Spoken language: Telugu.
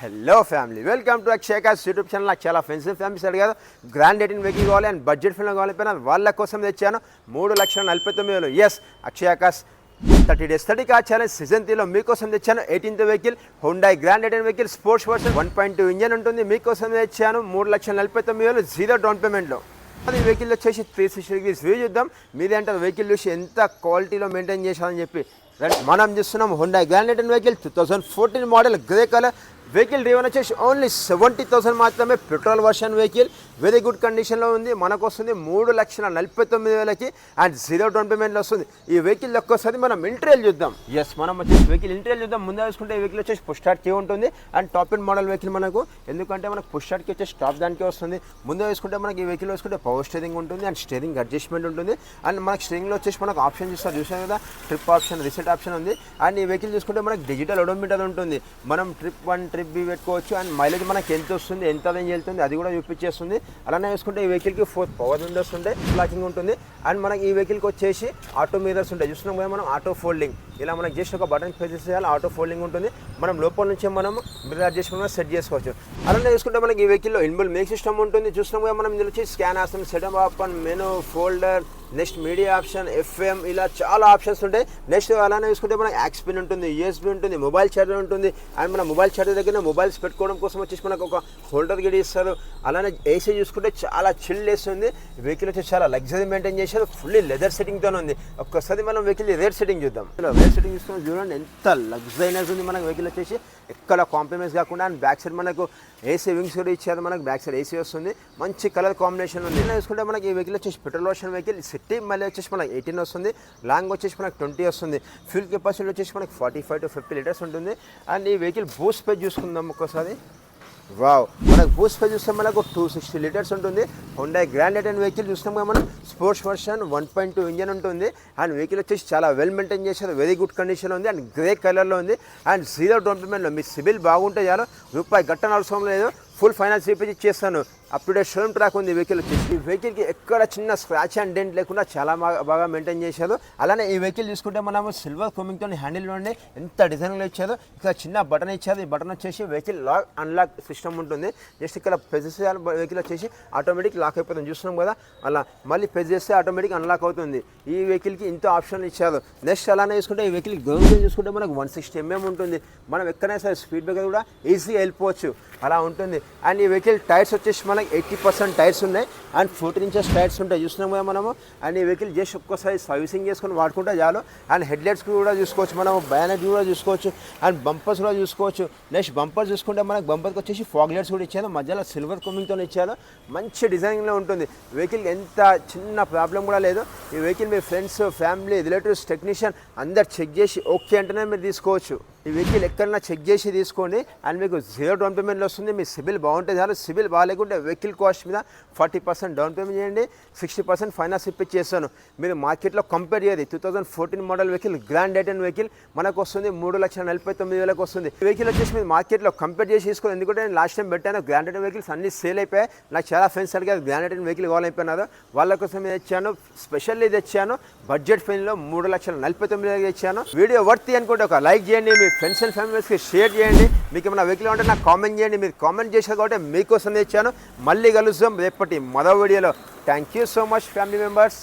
Hello family, welcome to Akshay cars YouTube channel. నాకు చాలా ఫ్రెండ్స్ ఫ్యామిలీస్ అడిగారు గ్రాండ్ 18 వెహికల్ కావాలి అండ్ బడ్జెట్ ఫిల్మ్ కావాలిపోయినా వాళ్ళ కోసం తెచ్చాను 3,49,000. Yes, Akshay cars 30 days 30 car challenge season 3లో మీకోసం తెచ్చాను 18th vehicle Hyundai grand 18 vehicle sports version 1.2 engine ఉంటుంది. మీకోసం తెచ్చాను 3,49,000 జీరో డౌన్ పేమెంట్లో. అది వెహికల్ వచ్చేసి 360 degrees వ్యూ చూద్దాం. మీదే అంటే వెహికల్ చూసి ఎంత క్వాలిటీలో మెయింటైన్ చేశారని చెప్పి మనం చూస్తున్నాం. Hyundai grand 18 vehicle 2014 model grey colour vehicle driven వచ్చేసి ఓన్లీ 70,000 మాత్రమే. Petrol version vehicle very good కండిషన్లో ఉంది. మనకు వస్తుంది 3,49,000కి అండ్ జీరో డౌన్ పేమెంట్లో వస్తుంది. ఈ వెహికల్ ఒక్కసారి మనం ఇంటీరియర్ చూద్దాం. ఎస్, మనం వచ్చేసి వెహికల్ ఇంటీరియర్ చూద్దాం. ముందే చూసుకుంటే ఈ వెహికల్ వచ్చేసి పుష్ స్టార్ట్ కీ ఉంటుంది and top and model vehicle మనకు, ఎందుకంటే మనకు పుష్ స్టార్ట్ కీ వచ్చేసి టాప్ దానికే వస్తుంది. ముందే చూసుకుంటే మనకి ఈ వెహికల్ వేసుకుంటే పవర్ స్టీరింగ్ ఉంటుంది అండ్ స్టీరింగ్ అడ్జస్ట్మెంట్ ఉంటుంది. అండ్ మనకి స్టీరింగ్లో వచ్చేసి మనకు ఆప్షన్ చూసాం కదా, ట్రిప్ ఆప్షన్, రీసెట్ ఆప్షన్ ఉంది. అండ్ ఈ వెహికల్ చూసుకుంటే మనకి డిజిటల్ ఓడోమీటర్ ఉంటుంది. మనం ట్రిప్ 1 ట్రిప్ బి పెట్టుకోవచ్చు అండ్ మైలేజ్ మనకి ఎంత వస్తుంది, ఎంత రేంజ్ వెళ్తుంది అది కూడా చూపించేస్తుంది. అలానే చూసుకుంటే ఈ వెహికల్కి 4 పవర్ విండోస్ ఉంటాయి, లాకింగ్ ఉంటుంది. అండ్ మనకి ఈ వెహికల్కి వచ్చేసి ఆటో మిరర్స్ ఉంటాయి. చూస్తున్నాం కదా మనం, ఆటో ఫోల్డింగ్. ఇలా మనకి జస్ట్ ఒక బటన్ ప్రెస్ చేయాలి, ఆటో ఫోల్డింగ్ ఉంటుంది. మనం లోపల నుంచే మనం మిర్రర్ అడ్జస్ట్మెంట్ సెట్ చేసుకోవచ్చు. అలానే చూసుకుంటే మనకి ఈ వెహికల్లో ఇన్బుల్ మేక్ సిస్టమ్ ఉంటుంది. చూస్తున్నాం కదా మనం, ఇందులో వచ్చి scan option, setup option, menu, folder, next media option, FM, ఇలా చాలా ఆప్షన్స్ ఉంటాయి. నెక్స్ట్ అలానే చూసుకుంటే మనకి యాక్స్ పిన్ ఉంటుంది, యూఎస్బీ ఉంటుంది, మొబైల్ ఛార్జర్ ఉంటుంది. అండ్ మన మొబైల్ ఛార్జర్ దగ్గర మొబైల్స్ పెట్టుకోవడం కోసం వచ్చేసి మనకు ఒక హోల్డర్ గిడి ఇస్తారు. అలానే ఏసీ చూసుకుంటే చాలా చిల్ వేస్తుంది. వెహికల్ వచ్చేసి చాలా లగ్జరీ మెయింటైన్ చేశారు. ఫుల్లీ లెదర్ సెట్టింగ్తోనే ఉంది. ఒక్కసారి మనం వెహికల్ రేర్ సెట్టింగ్ చూద్దాం. రేర్ సెట్టింగ్ చూసుకుని చూడండి ఎంత లగ్జరీనెస్ ఉంది. మనకు వెహికల్ వచ్చేసి ఎక్కడ కాంప్రమైజ్ కాకుండా అండ్ బ్యాక్ సైడ్ మనకు ఏసీ వింగ్స్ కూడా ఇచ్చారు. మనకు బ్యాక్ సైడ్ ఏసీ వస్తుంది. మంచి కలర్ కాంబినేషన్ ఉంది. చూసుకుంటే మనకి ఈ వెహికల్ వచ్చేసి petrol version vehicle. City mileage వచ్చేసి మనకి 18 వస్తుంది. లాంగ్ వచ్చేసి మనకి 20 వస్తుంది. ఫ్యూల్ కెపాసిటీ వచ్చేసి మనకి 45 to 50 లీటర్స్ ఉంటుంది. అండ్ ఈ వెహికల్ బూస్ట్ స్పేస్ చూసుకుందాం ఒక్కసారి. వావ్, మనకు బూస్ట్ స్పేస్ చూస్తే మనకు 260 లీటర్స్ ఉంటుంది. హుండై గ్రాండ్ 18 వెహికల్ చూస్తాం కదా మనం, స్పోర్ట్స్ వర్షన్ 1.2 ఇంజన్ ఉంటుంది. అండ్ వెహికల్ వచ్చేసి చాలా వెల్ మెయింటైన్ చేశారు. వెరీ గుడ్ కండిషన్ ఉంది అండ్ గ్రే కలర్లో ఉంది. అండ్ జీరో డౌన్ పేమెంట్లో మీ సిబిల్ బాగుంటే చాలు, రూపాయి గట్టన అవసరం లేదు. ఫుల్ ఫైనాన్స్ రీపేజ్ చేస్తాను. Up to date showroom track ఉంది వెహికల్ వచ్చేసి. ఈ వెహికల్కి ఎక్కడ చిన్న స్క్రాచ్ అండ్ డెంట్ లేకుండా చాలా బాగా మెయింటైన్ చేశారు. అలానే ఈ వెహికల్ చూసుకుంటే మనము సిల్వర్ కోమింగ్తో హ్యాండిల్ ఉండి ఎంత డిజైన్లో ఇచ్చారు. ఇక్కడ చిన్న బటన్ ఇచ్చారు. ఈ బటన్ వచ్చేసి వెహికల్ లాక్ అన్లాక్ సిస్టమ్ ఉంటుంది. జస్ట్ ఇక్కడ ప్రెస్ చేయాలి, వెహికల్ వచ్చేసి ఆటోమేటిక్ లాక్ అయిపోతుంది. చూస్తున్నాం కదా, అలా మళ్ళీ ప్రెస్ చేస్తే ఆటోమేటిక్ అన్లాక్ అవుతుంది. ఈ వెహికల్కి ఇంత ఆప్షన్ ఇచ్చారు. నెక్స్ట్ అలానే చూసుకుంటే ఈ వెహికల్ గ్రౌండ్ చూసుకుంటే మనకు 160 mm ఉంటుంది. మనం ఎక్కడైనా సరే స్పీడ్ బ్రేకర్ కూడా ఈజీగా వెళ్ళిపోవచ్చు, అలా ఉంటుంది. అండ్ ఈ వెహికల్ టైర్స్ వచ్చేసి మనకి 80% టైర్స్ ఉన్నాయి అండ్ 14 inches టైర్స్ ఉంటాయి. చూస్తున్నాం కదా మనము. అండ్ ఈ వెహికల్ జస్ట్ ఒక్కసారి సర్వీసింగ్ చేసుకొని వాడుకుంటే చాలు. అండ్ హెడ్లైట్స్ కూడా చూసుకోవచ్చు, మనము బ్యానెట్ కూడా చూసుకోవచ్చు అండ్ బంపర్స్ కూడా చూసుకోవచ్చు. నెక్స్ట్ బంపర్ చూసుకుంటే మనకు బంపర్కి వచ్చేసి ఫాగ్ లైట్స్ కూడా ఇచ్చారు. మధ్యలో సిల్వర్ కోమింగ్తో ఇచ్చారు. మంచి డిజైనింగ్లో ఉంటుంది. వెహికల్ ఎంత చిన్న ప్రాబ్లం కూడా లేదు. ఈ వెహికల్ మీ ఫ్రెండ్స్, ఫ్యామిలీ, రిలేటివ్స్, టెక్నీషియన్ అందరు చెక్ చేసి ఓకే అంటేనే మీరు తీసుకోవచ్చు. ఈ వెహికల్ ఎక్కడన్నా చెక్ చేసి తీసుకోండి అండ్ మీకు జీరో డౌన్ పేమెంట్లో వస్తుంది. మీ సిబిల్ బాగుంటే చాలు. సిబిల్ బాగాలేకుంటే వెహికల్ కాస్ట్ మీద 40% డౌన్ పేమెంట్ చేయండి, 60% ఫైనాన్స్ ఇప్పించి చేస్తాను. మీరు మార్కెట్లో కంపేర్ చేయాలి. 2014 మోడల్ వెహికల్ గ్రాండ్ 18 వెహికల్ మనకు వస్తుంది 3,49,000కి వస్తుంది. ఈ వెహికల్ వచ్చేసి మీరు మార్కెట్లో కంపేర్ చేసి తీసుకోండి. ఎందుకంటే నేను లాస్ట్ టైం పెట్టాను గ్రాండ్ 18 వెహికల్స్ అన్ని సేల్ అయిపోయాయి. నాకు చాలా ఫ్రెండ్స్ అడిగారు గ్రాండ్ 18 వెహికల్ కావాలైపోయినారు. వాళ్ళ కోసం తెచ్చాను, స్పెషల్లీ తెచ్చాను. బడ్జెట్ ఫైన్లో 3,49,000 తెచ్చాను. వీడియో వర్తి అనుకుంటే ఒక లైక్ చేయండి, మీ ఫ్రెండ్స్ అండ్ ఫ్యామిలీస్కి షేర్ చేయండి. మీకు ఏమైనా వెహికల్ ఉంటే నాకు కామెంట్ చేయండి. మీరు కామెంట్ చేశారు కాబట్టి మీకోసం తెచ్చాను. మళ్ళీ కలుద్దాం రేపటి మరో వీడియోలో. Thank you so much family members.